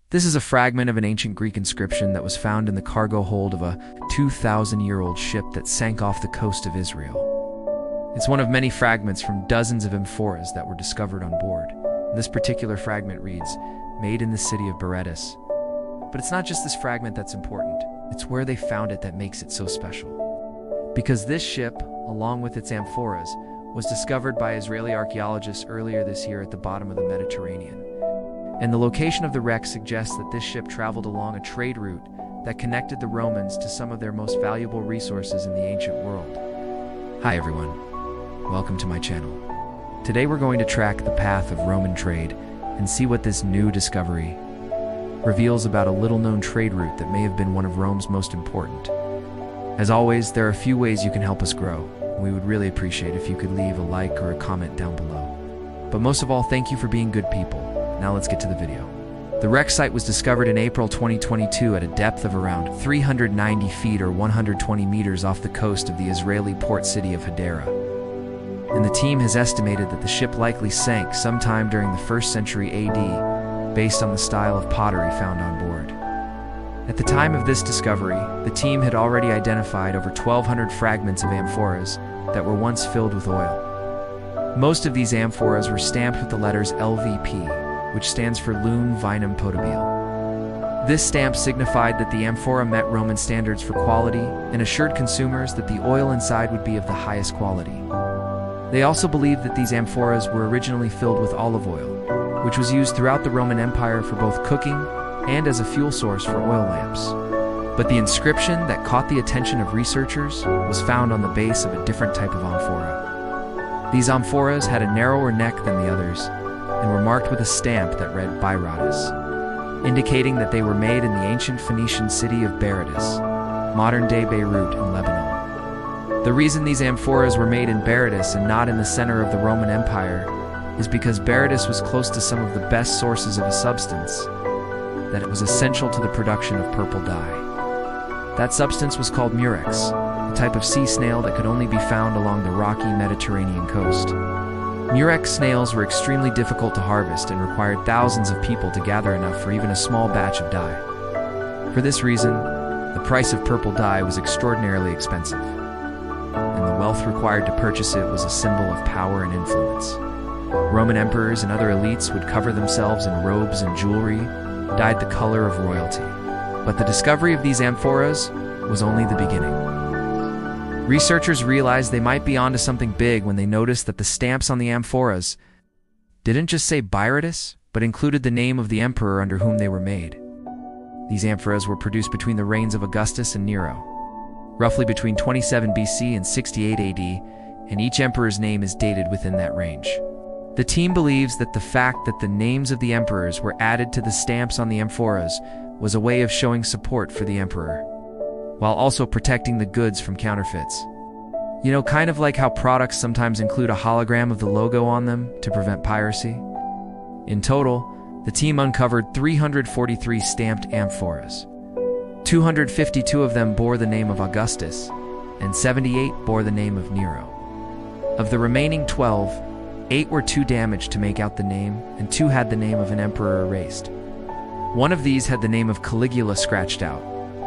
This is a fragment of an ancient Greek inscription that was found in the cargo hold of a 2,000-year-old ship that sank off the coast of Israel. It's one of many fragments from dozens of amphoras that were discovered on board. This particular fragment reads, "Made in the city of Berettas." But it's not just this fragment that's important. It's where they found it that makes it so special. Because this ship, along with its amphoras, was discovered by Israeli archaeologists earlier this year at the bottom of the Mediterranean. And the location of the wreck suggests that this ship traveled along a trade route that connected the Romans to some of their most valuable resources in the ancient world. Hi everyone, welcome to my channel. Today we're going to track the path of Roman trade and see what this new discovery reveals about a little-known trade route that may have been one of Rome's most important. As always, there are a few ways you can help us grow. We would really appreciate if you could leave a like or a comment down below. But most of all, thank you for being good people. Now let's get to the video. The wreck site was discovered in April 2022 at a depth of around 390 feet or 120 meters off the coast of the Israeli port city of Hadera. And the team has estimated that the ship likely sank sometime during the 1st century AD, based on the style of pottery found on board. At the time of this discovery, the team had already identified over 1,200 fragments of amphoras that were once filled with oil. Most of these amphoras were stamped with the letters LVP, which stands for Lune Vinum Potable. This stamp signified that the amphora met Roman standards for quality and assured consumers that the oil inside would be of the highest quality. They also believed that these amphoras were originally filled with olive oil, which was used throughout the Roman Empire for both cooking and as a fuel source for oil lamps. But the inscription that caught the attention of researchers was found on the base of a different type of amphora. These amphoras had a narrower neck than the others and were marked with a stamp that read Berettas, indicating that they were made in the ancient Phoenician city of Berettas, modern-day Beirut in Lebanon. The reason these amphoras were made in Berettas and not in the center of the Roman Empire is because Berettas was close to some of the best sources of a substance that it was essential to the production of purple dye. That substance was called murex, a type of sea snail that could only be found along the rocky Mediterranean coast. Murex snails were extremely difficult to harvest and required thousands of people to gather enough for even a small batch of dye. For this reason, the price of purple dye was extraordinarily expensive, and the wealth required to purchase it was a symbol of power and influence. Roman emperors and other elites would cover themselves in robes and jewelry dyed the color of royalty. But the discovery of these amphoras was only the beginning. Researchers realized they might be onto something big when they noticed that the stamps on the amphoras didn't just say Berettas, but included the name of the emperor under whom they were made. These amphoras were produced between the reigns of Augustus and Nero, roughly between 27 BC and 68 AD, and each emperor's name is dated within that range. The team believes that the fact that the names of the emperors were added to the stamps on the amphoras was a way of showing support for the emperor, while also protecting the goods from counterfeits. You know, kind of like how products sometimes include a hologram of the logo on them to prevent piracy. In total, the team uncovered 343 stamped amphoras. 252 of them bore the name of Augustus, and 78 bore the name of Nero. Of the remaining 12, 8 were too damaged to make out the name, and 2 had the name of an emperor erased. One of these had the name of Caligula scratched out,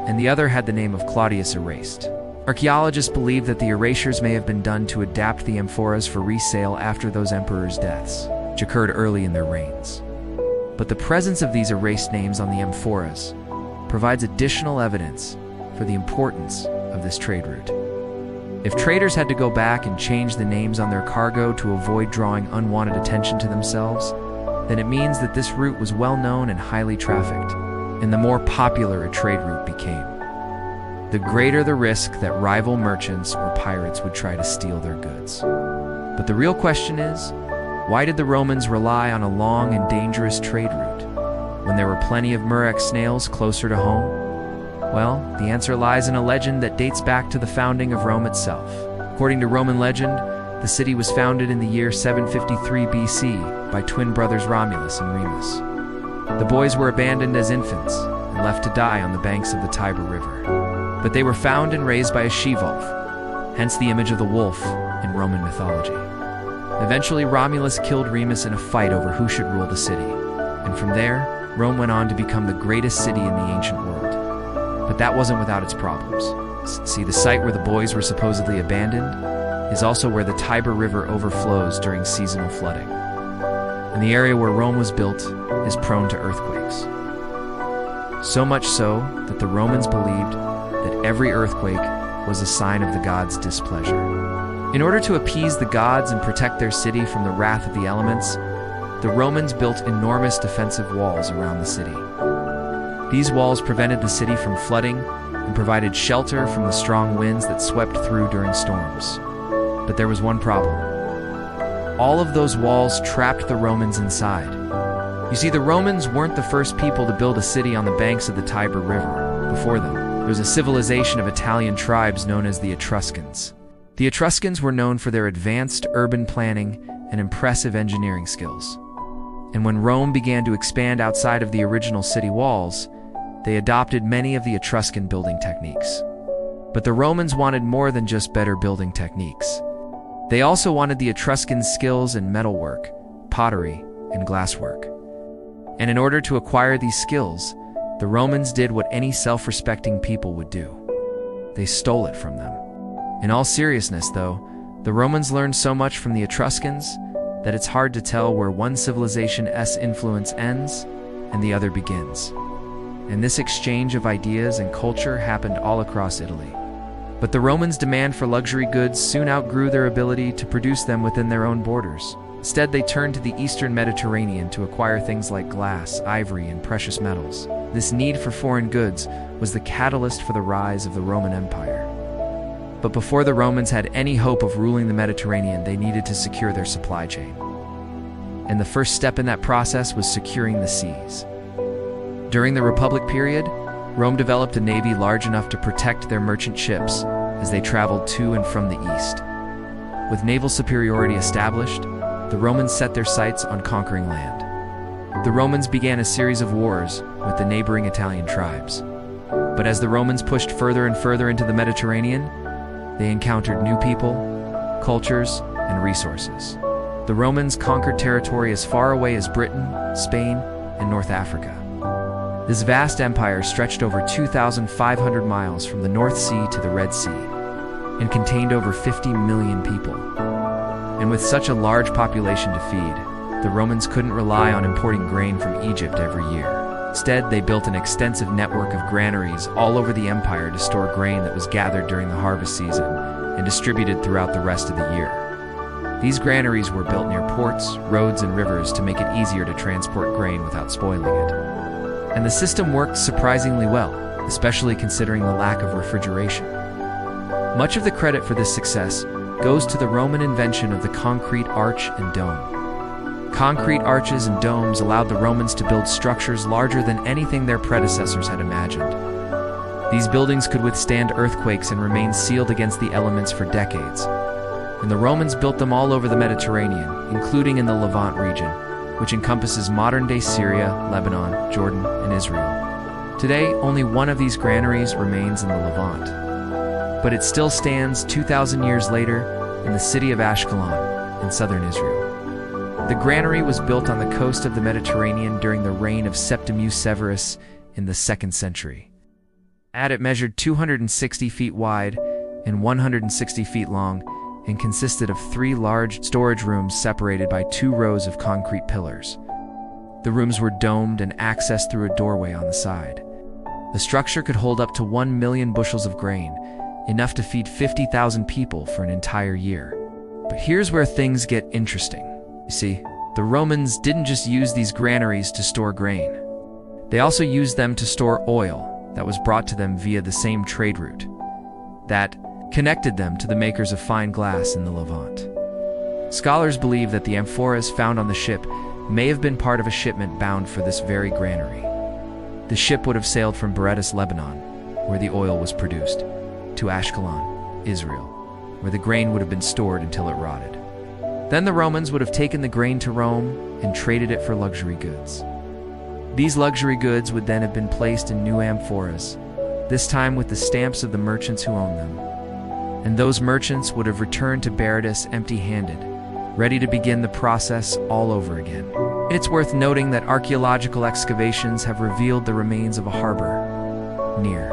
and the other had the name of Claudius erased. Archaeologists believe that the erasures may have been done to adapt the amphoras for resale after those emperors' deaths, which occurred early in their reigns. But the presence of these erased names on the amphoras provides additional evidence for the importance of this trade route. If traders had to go back and change the names on their cargo to avoid drawing unwanted attention to themselves, then it means that this route was well known and highly trafficked, and the more popular a trade route became, the greater the risk that rival merchants or pirates would try to steal their goods. But the real question is, why did the Romans rely on a long and dangerous trade route when there were plenty of murex snails closer to home? Well, the answer lies in a legend that dates back to the founding of Rome itself. According to Roman legend, the city was founded in the year 753 BC by twin brothers Romulus and Remus. The boys were abandoned as infants and left to die on the banks of the Tiber River. But they were found and raised by a she-wolf, hence the image of the wolf in Roman mythology. Eventually, Romulus killed Remus in a fight over who should rule the city, and from there, Rome went on to become the greatest city in the ancient world. But that wasn't without its problems. See, the site where the boys were supposedly abandoned is also where the Tiber River overflows during seasonal flooding. And the area where Rome was built is prone to earthquakes. So much so that the Romans believed that every earthquake was a sign of the gods' displeasure. In order to appease the gods and protect their city from the wrath of the elements, the Romans built enormous defensive walls around the city. These walls prevented the city from flooding and provided shelter from the strong winds that swept through during storms. But there was one problem. All of those walls trapped the Romans inside. You see, the Romans weren't the first people to build a city on the banks of the Tiber River. Before them, there was a civilization of Italian tribes known as the Etruscans. The Etruscans were known for their advanced urban planning and impressive engineering skills. And when Rome began to expand outside of the original city walls, they adopted many of the Etruscan building techniques. But the Romans wanted more than just better building techniques. They also wanted the Etruscan skills in metalwork, pottery, and glasswork. And in order to acquire these skills, the Romans did what any self-respecting people would do. They stole it from them. In all seriousness, though, the Romans learned so much from the Etruscans that it's hard to tell where one civilization's influence ends and the other begins. And this exchange of ideas and culture happened all across Italy. But the Romans' demand for luxury goods soon outgrew their ability to produce them within their own borders. Instead, they turned to the eastern Mediterranean to acquire things like glass, ivory, and precious metals. This need for foreign goods was the catalyst for the rise of the Roman Empire. But before the Romans had any hope of ruling the Mediterranean, they needed to secure their supply chain. And the first step in that process was securing the seas. During the Republic period, Rome developed a navy large enough to protect their merchant ships as they traveled to and from the east. With naval superiority established, the Romans set their sights on conquering land. The Romans began a series of wars with the neighboring Italian tribes. But as the Romans pushed further and further into the Mediterranean, they encountered new people, cultures, and resources. The Romans conquered territory as far away as Britain, Spain, and North Africa. This vast empire stretched over 2,500 miles from the North Sea to the Red Sea and contained over 50 million people. And with such a large population to feed, the Romans couldn't rely on importing grain from Egypt every year. Instead, they built an extensive network of granaries all over the empire to store grain that was gathered during the harvest season and distributed throughout the rest of the year. These granaries were built near ports, roads, and rivers to make it easier to transport grain without spoiling it. And the system worked surprisingly well, especially considering the lack of refrigeration. Much of the credit for this success goes to the Roman invention of the concrete arch and dome. Concrete arches and domes allowed the Romans to build structures larger than anything their predecessors had imagined. These buildings could withstand earthquakes and remain sealed against the elements for decades. And the Romans built them all over the Mediterranean, including in the Levant region, which encompasses modern-day Syria, Lebanon, Jordan, and Israel. Today, only one of these granaries remains in the Levant. But it still stands 2,000 years later in the city of Ashkelon in southern Israel. The granary was built on the coast of the Mediterranean during the reign of Septimius Severus in the 2nd century. It measured 260 feet wide and 160 feet long and consisted of 3 large storage rooms separated by 2 rows of concrete pillars. The rooms were domed and accessed through a doorway on the side. The structure could hold up to 1 million bushels of grain, enough to feed 50,000 people for an entire year. But here's where things get interesting. You see, the Romans didn't just use these granaries to store grain. They also used them to store oil that was brought to them via the same trade route that connected them to the makers of fine glass in the Levant. Scholars believe that the amphoras found on the ship may have been part of a shipment bound for this very granary. The ship would have sailed from Beretis, Lebanon, where the oil was produced, to Ashkelon, Israel, where the grain would have been stored until it rotted. Then the Romans would have taken the grain to Rome and traded it for luxury goods. These luxury goods would then have been placed in new amphoras, this time with the stamps of the merchants who owned them. And those merchants would have returned to Beretis empty-handed, ready to begin the process all over again. It's worth noting that archaeological excavations have revealed the remains of a harbor near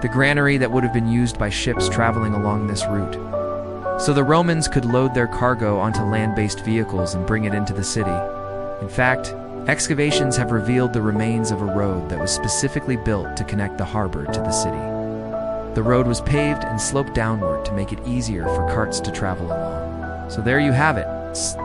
the granary that would have been used by ships traveling along this route. So the Romans could load their cargo onto land-based vehicles and bring it into the city. In fact, excavations have revealed the remains of a road that was specifically built to connect the harbor to the city. The road was paved and sloped downward to make it easier for carts to travel along. So there you have it.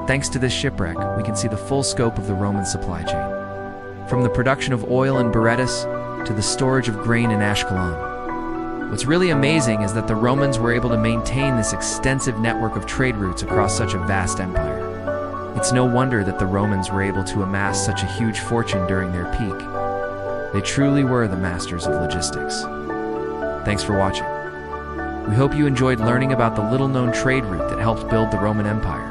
Thanks to this shipwreck, we can see the full scope of the Roman supply chain. From the production of oil in Berettus to the storage of grain in Ashkelon. What's really amazing is that the Romans were able to maintain this extensive network of trade routes across such a vast empire. It's no wonder that the Romans were able to amass such a huge fortune during their peak. They truly were the masters of logistics. Thanks for watching. We hope you enjoyed learning about the little-known trade route that helped build the Roman Empire.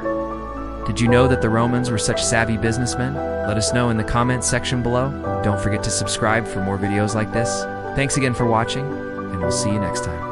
Did you know that the Romans were such savvy businessmen? Let us know in the comments section below. Don't forget to subscribe for more videos like this. Thanks again for watching, and we'll see you next time.